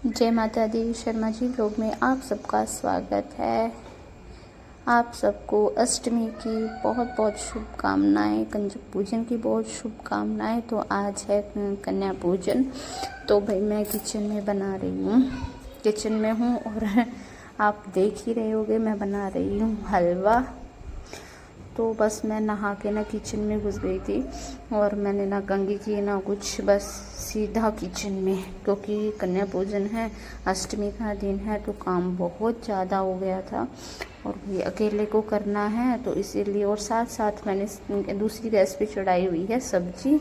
जय माता दी। शर्मा जी व्लॉग में आप सबका स्वागत है। आप सबको अष्टमी की बहुत बहुत शुभकामनाएं, कंजक पूजन की बहुत शुभकामनाएं। तो आज है कन्या पूजन। तो भाई मैं किचन में बना रही हूँ, किचन में हूँ और आप देख ही रहे होगे मैं बना रही हूँ हलवा। तो बस मैं नहा के ना किचन में घुस गई थी और मैंने ना कंघी की ना कुछ, बस सीधा किचन में, क्योंकि कन्या पूजन है, अष्टमी का दिन है, तो काम बहुत ज़्यादा हो गया था और ये अकेले को करना है तो इसीलिए। और साथ साथ मैंने दूसरी गैस पे चढ़ाई हुई है सब्जी,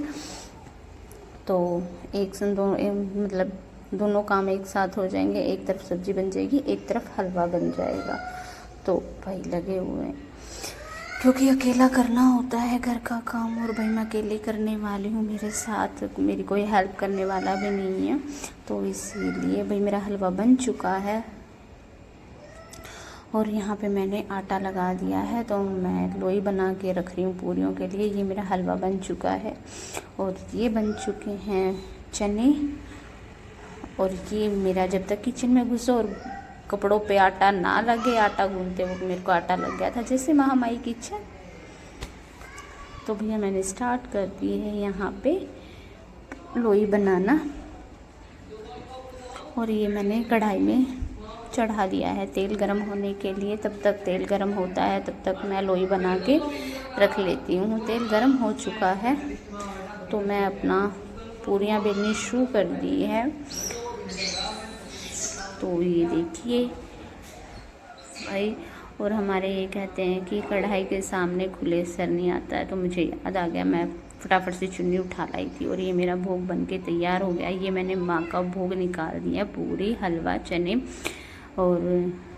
तो एक से दो मतलब दोनों काम एक साथ हो जाएंगे। एक तरफ सब्जी बन जाएगी, एक तरफ हलवा बन जाएगा। तो भाई लगे हुए हैं क्योंकि अकेला करना होता है घर का काम, और भाई मैं अकेले करने वाली हूँ, मेरे साथ मेरी कोई हेल्प करने वाला भी नहीं है। तो इसीलिए भाई मेरा हलवा बन चुका है और यहाँ पे मैंने आटा लगा दिया है। तो मैं लोई बना के रख रही हूँ पूरियों के लिए। ये मेरा हलवा बन चुका है और ये बन चुके हैं चने। और ये मेरा जब तक किचन में घुसो और कपड़ों पे आटा ना लगे, आटा गूंथते वक्त मेरे को आटा लग गया था जैसे महामाई की इच्छा। तो भैया मैंने स्टार्ट कर दी है यहाँ पे लोई बनाना, और ये मैंने कढ़ाई में चढ़ा दिया है तेल गरम होने के लिए। तब तक तेल गरम होता है तब तक मैं लोई बना के रख लेती हूँ। तेल गरम हो चुका है तो मैं अपना पूरियाँ बेलनी शुरू कर दी है। तो ये देखिए भाई, और हमारे ये कहते हैं कि कढ़ाई के सामने खुले सर नहीं आता है। तो मुझे याद आ गया, मैं फटाफट से चुन्नी उठा लाई थी और ये मेरा भोग बन के तैयार हो गया। ये मैंने माँ का भोग निकाल दिया, पूरी, हलवा, चने और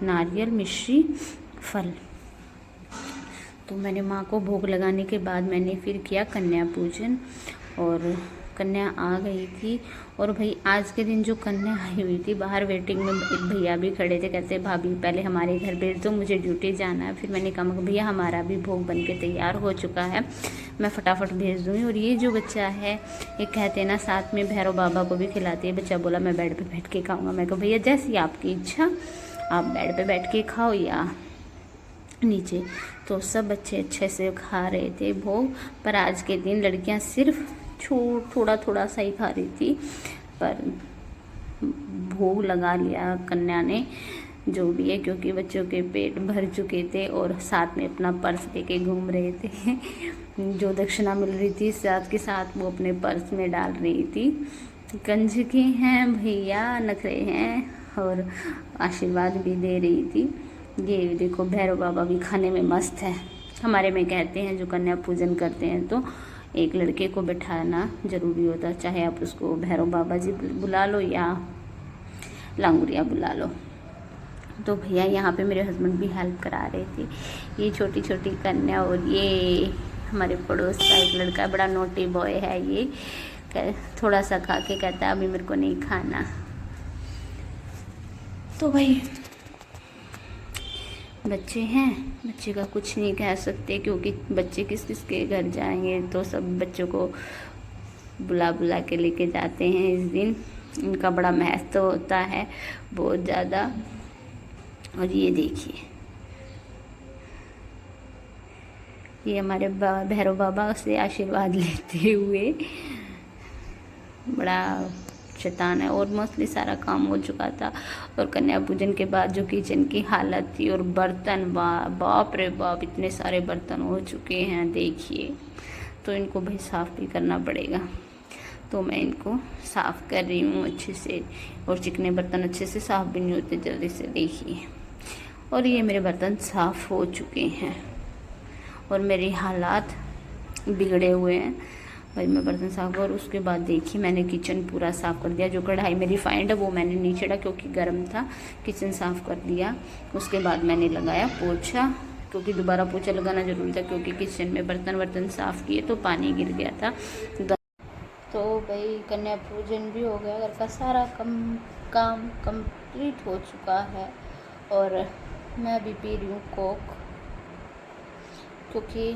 नारियल, मिश्री, फल। तो मैंने माँ को भोग लगाने के बाद मैंने फिर किया कन्या पूजन, और कन्या आ गई थी। और भाई आज के दिन जो कन्या आई हुई थी, बाहर वेटिंग में एक भैया भी खड़े थे, कहते भाभी पहले हमारे घर भेज दो, मुझे ड्यूटी जाना है। फिर मैंने कहा भैया हमारा भी भोग बन के तैयार हो चुका है, मैं फटाफट भेज दूँगी। और ये जो बच्चा है, ये कहते हैं ना साथ में भैरव बाबा को भी खिलाती है। बच्चा बोला मैं बेड पर बैठ के खाऊँगा। मैं कहा भैया जैसी आपकी इच्छा, आप बेड पर बैठ के खाओ या नीचे। तो सब बच्चे अच्छे से खा रहे थे भोग, पर आज के दिन लड़कियां सिर्फ थोड़ा थोड़ा सा ही खा रही थी, पर भोग लगा लिया कन्या ने, जो भी है, क्योंकि बच्चों के पेट भर चुके थे और साथ में अपना पर्स लेके घूम रहे थे। जो दक्षिणा मिल रही थी साथ के साथ वो अपने पर्स में डाल रही थी। कंजकी हैं भैया, नखरे हैं, और आशीर्वाद भी दे रही थी। ये देखो भैरव बाबा भी खाने में मस्त है। हमारे में कहते हैं जो कन्या पूजन करते हैं तो एक लड़के को बिठाना ज़रूरी होता है, चाहे आप उसको भैरव बाबा जी बुला लो या लांगुरिया बुला लो। तो भैया यहाँ पे मेरे हस्बैंड भी हेल्प करा रहे थे। ये छोटी छोटी कन्या, और ये हमारे पड़ोस का एक लड़का, बड़ा नोटी बॉय है ये, थोड़ा सा खा के कहता है अभी मेरे को नहीं खाना। तो भाई बच्चे हैं, बच्चे का कुछ नहीं कह सकते, क्योंकि बच्चे किस किस के घर जाएंगे तो सब बच्चों को बुला बुला के लेके जाते हैं। इस दिन इनका बड़ा महत्व होता है, बहुत ज़्यादा। और ये देखिए, ये हमारे भैरव बाबा से आशीर्वाद लेते हुए, बड़ा शैतान है। और मोस्टली सारा काम हो चुका था। और कन्या पूजन के बाद जो किचन की हालत थी, और बर्तन, बाप रे बाप, इतने सारे बर्तन हो चुके हैं देखिए। तो इनको भाई साफ़ भी करना पड़ेगा। तो मैं इनको साफ़ कर रही हूँ अच्छे से, और चिकने बर्तन अच्छे से साफ़ भी नहीं होते जल्दी से, देखिए। और ये मेरे बर्तन साफ़ हो चुके हैं और मेरे हालात बिगड़े हुए हैं भाई। मैं बर्तन साफ़, और उसके बाद देखिए मैंने किचन पूरा साफ़ कर दिया। जो कढ़ाई में रिफाइंड है वो मैंने नहीं चढ़ा क्योंकि गर्म था। किचन साफ़ कर दिया। उसके बाद मैंने लगाया पोछा, क्योंकि दोबारा पोछा लगाना ज़रूरी था, क्योंकि किचन में बर्तन साफ़ किए तो पानी गिर गया था। तो भाई कन्या पूजन भी हो गया, घर का सारा काम कंप्लीट हो चुका है। और मैं अभी पी रही हूँ कोक, क्योंकि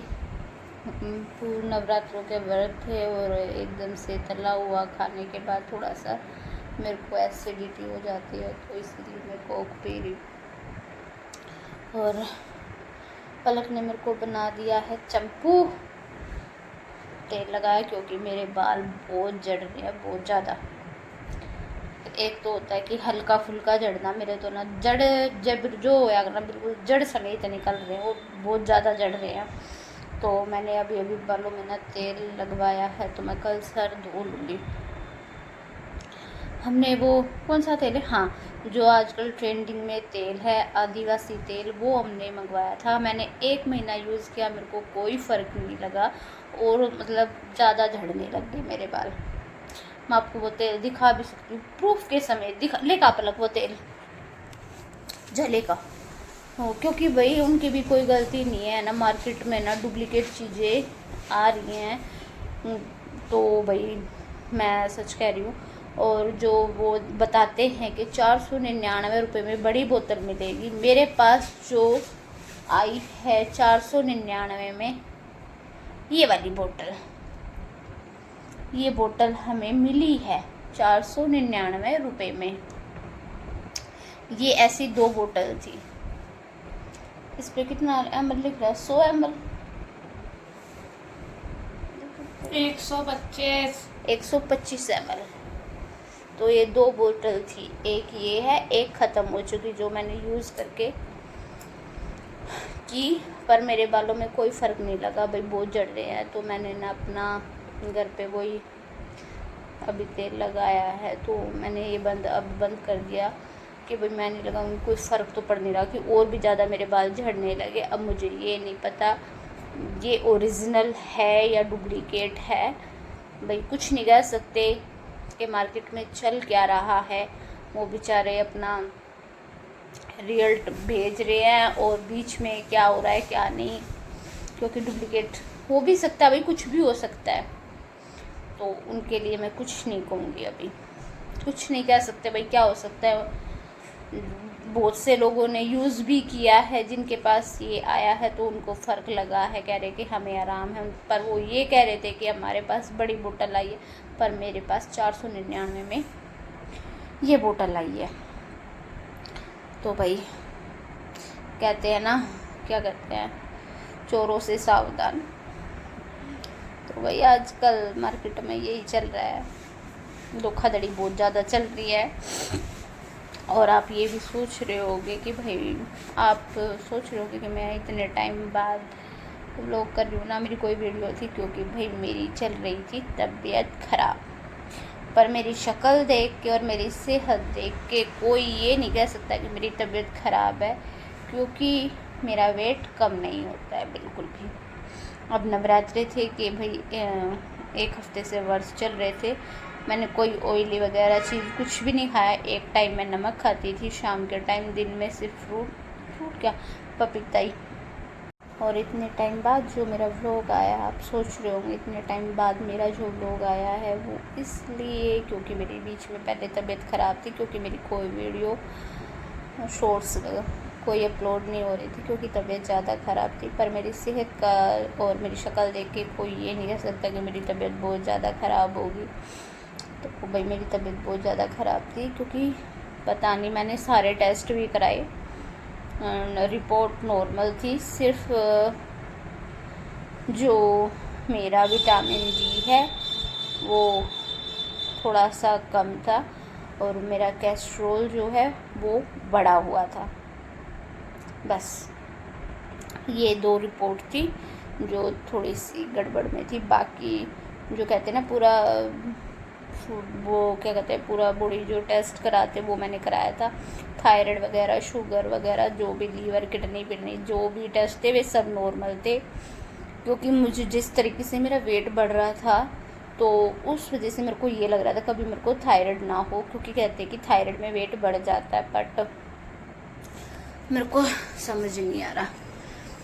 नवरात्रों के व्रत थे और एकदम से तला हुआ खाने के बाद थोड़ा सा मेरे को एसिडिटी हो जाती है, तो इसलिए मैं कोक पी रही हूँ। और पलक ने मेरे को बना दिया है चंपू, तेल लगाया क्योंकि मेरे बाल बहुत झड़ रहे हैं, बहुत ज़्यादा। एक तो होता है कि हल्का फुल्का झड़ना, मेरे तो ना जड़ जब जो होया करना बिल्कुल जड़ समेत निकल रहे हैं, वो बहुत ज़्यादा झड़ रहे हैं। तो मैंने अभी अभी बालों में ना तेल लगवाया है, तो मैं कल सर धो लूँगी। हमने वो कौन सा तेल है, हाँ, जो आजकल ट्रेंडिंग में तेल है आदिवासी तेल, वो हमने मंगवाया था। मैंने 1 महीना यूज़ किया, मेरे को कोई फ़र्क नहीं लगा और मतलब ज़्यादा झड़ने लग गए मेरे बाल। मैं आपको वो तेल दिखा भी सकती हूँ प्रूफ के समेत, दिखा लेगा पलक वो तेल जलेगा हो, क्योंकि भाई उनकी भी कोई गलती नहीं है ना, मार्केट में ना डुप्लीकेट चीज़ें आ रही हैं। तो भाई मैं सच कह रही हूँ। और जो वो बताते हैं कि 499 रुपये में बड़ी बोतल मिलेगी, मेरे पास जो आई है 499 में ये वाली बोतल, ये बोतल हमें मिली है 499 रुपये में। ये ऐसी 2 बोतल थी। इस पर कितना ml लिख रहा है, 100 ml, 125 ml। तो ये 2 बोतल थी, एक ये है, एक ख़त्म हो चुकी जो मैंने यूज़ करके की, पर मेरे बालों में कोई फ़र्क नहीं लगा भाई, बहुत झड़ रहे हैं। तो मैंने ना अपना घर पे वही अभी तेल लगाया है, तो मैंने ये बंद कर दिया कि भाई मैं नहीं लगाऊंगी, कोई फ़र्क तो पड़ नहीं रहा कि और भी ज़्यादा मेरे बाल झड़ने लगे। अब मुझे ये नहीं पता ये ओरिजिनल है या डुप्लीकेट है, भाई कुछ नहीं कह सकते कि मार्केट में चल क्या रहा है। वो बेचारे अपना रियल भेज रहे हैं और बीच में क्या हो रहा है क्या नहीं, क्योंकि डुप्लीकेट हो भी सकता है भाई, कुछ भी हो सकता है। तो उनके लिए मैं कुछ नहीं कहूँगी, अभी कुछ नहीं कह सकते भाई, क्या हो सकता है। बहुत से लोगों ने यूज़ भी किया है जिनके पास ये आया है, तो उनको फ़र्क लगा है, कह रहे कि हमें आराम है। पर वो ये कह रहे थे कि हमारे पास बड़ी बोतल आई है, पर मेरे पास 499 में ये बोतल आई है। तो भाई कहते हैं ना, क्या कहते हैं, चोरों से सावधान। तो भाई आजकल मार्केट में यही चल रहा है, धोखाधड़ी बहुत ज़्यादा चल रही है। और आप ये भी सोच रहे होगे कि भाई, आप सोच रहे होगे कि मैं इतने टाइम बाद व्लॉग कर रही हूँ ना, मेरी कोई वीडियो थी, क्योंकि भाई मेरी चल रही थी तबीयत ख़राब। पर मेरी शक्ल देख के और मेरी सेहत देख के कोई ये नहीं कह सकता कि मेरी तबीयत ख़राब है, क्योंकि मेरा वेट कम नहीं होता है बिल्कुल भी। अब नवरात्रे थे कि भाई 1 हफ्ते से वर्ष चल रहे थे, मैंने कोई ऑयली वगैरह चीज़ कुछ भी नहीं खाया। एक टाइम मैं नमक खाती थी, शाम के टाइम, दिन में सिर्फ फ्रूट क्या, पपीता ही। और इतने टाइम बाद जो मेरा व्लॉग आया, आप सोच रहे होंगे इतने टाइम बाद मेरा जो व्लॉग आया है, वो इसलिए क्योंकि मेरी बीच में पहले तबीयत ख़राब थी, क्योंकि मेरी कोई वीडियो शॉर्ट्स कोई अपलोड नहीं हो रही थी, क्योंकि तबीयत ज़्यादा ख़राब थी। पर मेरी सेहत का और मेरी शक्ल देख के कोई ये नहीं कह सकता कि मेरी तबीयत बहुत ज़्यादा ख़राब होगी। तो भाई मेरी तबीयत बहुत ज़्यादा ख़राब थी, क्योंकि पता नहीं, मैंने सारे टेस्ट भी कराए, रिपोर्ट नॉर्मल थी। सिर्फ जो मेरा विटामिन डी है वो थोड़ा सा कम था, और मेरा कोलेस्ट्रॉल जो है वो बढ़ा हुआ था। बस ये 2 रिपोर्ट थी जो थोड़ी सी गड़बड़ में थी। बाकी जो कहते हैं ना, पूरा वो क्या कहते हैं, पूरा बॉडी जो टेस्ट कराते वो मैंने कराया था। थायराइड वगैरह, शुगर वगैरह, जो भी लीवर किडनी विडनी जो भी टेस्ट थे वे सब नॉर्मल थे। क्योंकि मुझे जिस तरीके से मेरा वेट बढ़ रहा था, तो उस वजह से मेरे को ये लग रहा था कभी मेरे को थायराइड ना हो, क्योंकि कहते हैं कि थायराइड में वेट बढ़ जाता है। बट मेरे को समझ नहीं आ रहा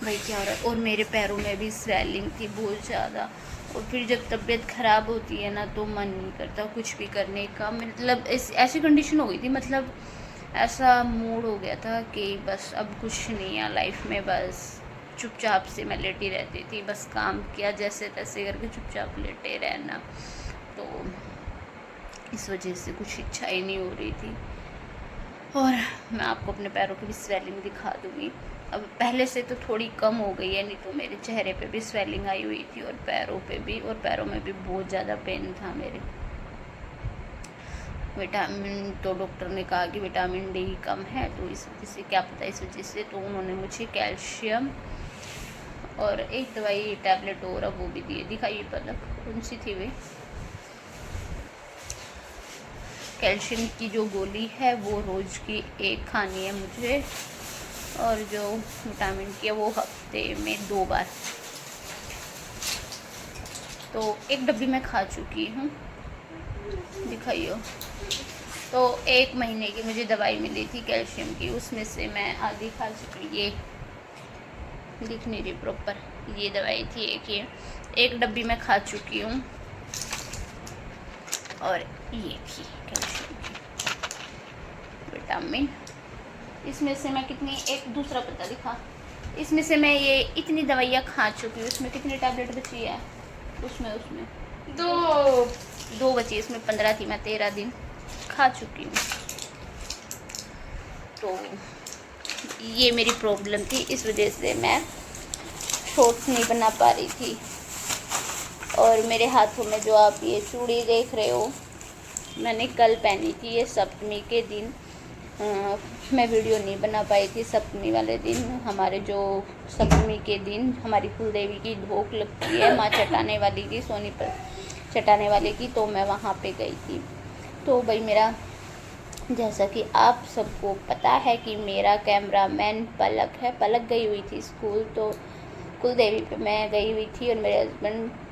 भाई क्या हो रहा है। और मेरे पैरों में भी स्वेलिंग थी बहुत ज़्यादा। और फिर जब तबीयत ख़राब होती है ना, तो मन नहीं करता कुछ भी करने का। मतलब ऐसी कंडीशन हो गई थी, मतलब ऐसा मूड हो गया था कि बस अब कुछ नहीं है लाइफ में, बस चुपचाप से मैं लेटी रहती थी। बस काम किया जैसे तैसे करके चुपचाप लेटे रहना। तो इस वजह से कुछ इच्छा ही नहीं हो रही थी। और मैं आपको अपने पैरों की भी स्वेलिंग दिखा दूँगी। अब पहले से तो थोड़ी कम हो गई है, नहीं तो मेरे चेहरे पे भी स्वेलिंग आई हुई थी और पैरों पे भी, और पैरों में भी बहुत ज़्यादा पेन था मेरे। विटामिन तो डॉक्टर ने कहा कि विटामिन डी कम है, तो इस वजह से, क्या पता इस वजह से, तो उन्होंने मुझे कैल्शियम और एक दवाई टैबलेट और वो भी दिए। दिखाइए पलक, कौन सी थी वे? कैल्शियम की जो गोली है वो रोज़ की एक खानी है मुझे, और जो विटामिन की है वो हफ्ते में 2 बार। तो एक डब्बी मैं खा चुकी हूँ, दिखाइए। तो 1 महीने की मुझे दवाई मिली थी कैल्शियम की, उसमें से मैं आधी खा चुकी। ये दिख नहीं रही प्रॉपर, ये दवाई थी एक डब्बी मैं खा चुकी हूँ, और ये थी कैल्शियम की विटामिन। इसमें से मैं कितनी, एक दूसरा पता दिखा, इसमें से मैं ये इतनी दवाइयाँ खा चुकी हूँ। इसमें कितनी टैबलेट बची है? उसमें दो बची, इसमें 15 थी, मैं 13 दिन खा चुकी हूँ। तो ये मेरी प्रॉब्लम थी, इस वजह से मैं शॉर्ट्स नहीं बना पा रही थी। और मेरे हाथों में जो आप ये चूड़ी देख रहे हो, मैंने कल पहनी थी, ये सप्तमी के दिन। मैं वीडियो नहीं बना पाई थी सप्तमी वाले दिन। हमारे जो सप्तमी के दिन हमारी कुलदेवी की भोग लगती है, माँ चटाने वाली की, सोनी पर चटाने वाले की, तो मैं वहाँ पे गई थी। तो भाई मेरा, जैसा कि आप सबको पता है कि मेरा कैमरामैन पलक है। पलक गई हुई थी स्कूल, तो कुलदेवी पे मैं गई हुई थी, और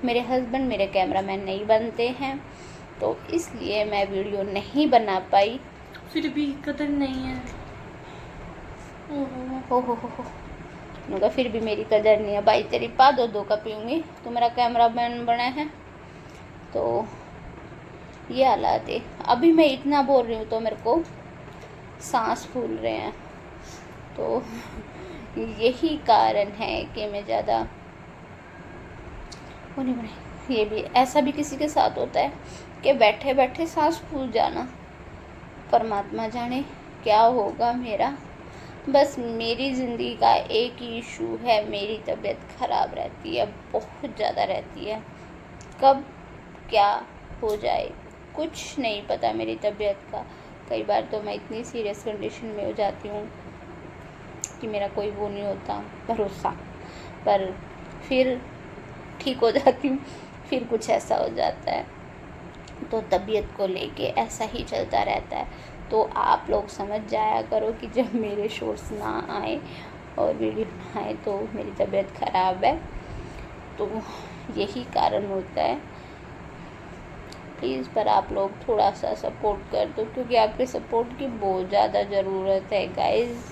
मेरे हस्बैंड मेरे कैमरामैन नहीं बनते हैं, तो इसलिए मैं वीडियो नहीं बना पाई। फिर भी कदर नहीं है। उनका फिर भी मेरी कदर नहीं है। भाई तेरी पा दो का पीऊँगी, तो मेरा कैमरामैन बना है, तो ये हालात है। अभी मैं इतना बोल रही हूँ तो मेरे को सांस फूल रहे हैं, तो यही कारण है कि मैं ज़्यादा वो नहीं बनाई। ये भी, ऐसा भी किसी के साथ होता है कि बैठे बैठे सांस फूल जाना। परमात्मा जाने क्या होगा मेरा। बस मेरी ज़िंदगी का एक ही इशू है, मेरी तबीयत ख़राब रहती है, बहुत ज़्यादा रहती है। कब क्या हो जाए कुछ नहीं पता मेरी तबीयत का। कई बार तो मैं इतनी सीरियस कंडीशन में हो जाती हूँ कि मेरा कोई वो नहीं होता भरोसा, पर फिर ठीक हो जाती हूँ, फिर कुछ ऐसा हो जाता है। तो तबीयत को लेके ऐसा ही चलता रहता है। तो आप लोग समझ जाया करो कि जब मेरे शॉर्ट्स ना आए और वीडियो ना आए तो मेरी तबीयत ख़राब है, तो यही कारण होता है। प्लीज़ पर आप लोग थोड़ा सा सपोर्ट कर दो, क्योंकि आपके सपोर्ट की बहुत ज़्यादा ज़रूरत है गाइस।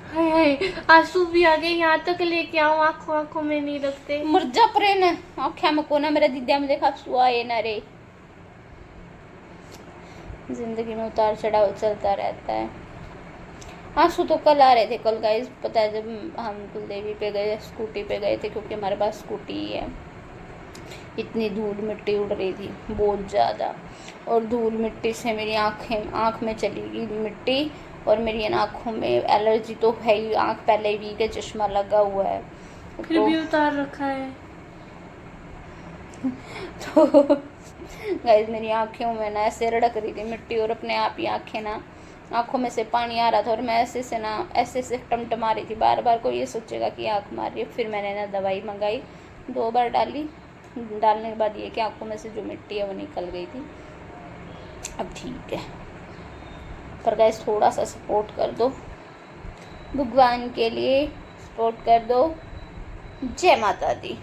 हाय हाय, आंसू भी आ गए। यहाँ तक लेके आओ, आंखों में नहीं लगते। मुर्जा परे न आँखें में कोना, मेरा दिद्या में देखा आंसू आए ना रे। जिंदगी में उतार चढ़ाव चलता रहता है। आंसू तो कल आ रहे थे। कल गाइस पता है, जब हम कुलदेवी पे गए, स्कूटी पे गए थे, क्योंकि हमारे पास स्कूटी ही है। इतनी धूल मिट्टी उड़ रही थी बहुत ज़्यादा, और धूल मिट्टी से मेरी आँख में चली गई मिट्टी, और मेरी आँखों में एलर्जी तो है ही। आँख पहले ही वीक है, चश्मा लगा हुआ है, फिर भी उतार रखा है। तो गाइस मेरी आँखों में ना ऐसे रड़क रही थी मिट्टी, और अपने आप ही आँखों में से पानी आ रहा था, और मैं ऐसे से टमटमा रही थी। बार बार कोई ये सोचेगा कि आँख मार रही है। फिर मैंने ना दवाई मंगाई, 2 बार डाली, डालने के बाद ये कि आँखों में से जो मिट्टी है वो निकल गई थी। अब ठीक है, पर गाइस थोड़ा सा सपोर्ट कर दो, भगवान के लिए सपोर्ट कर दो। जय माता दी।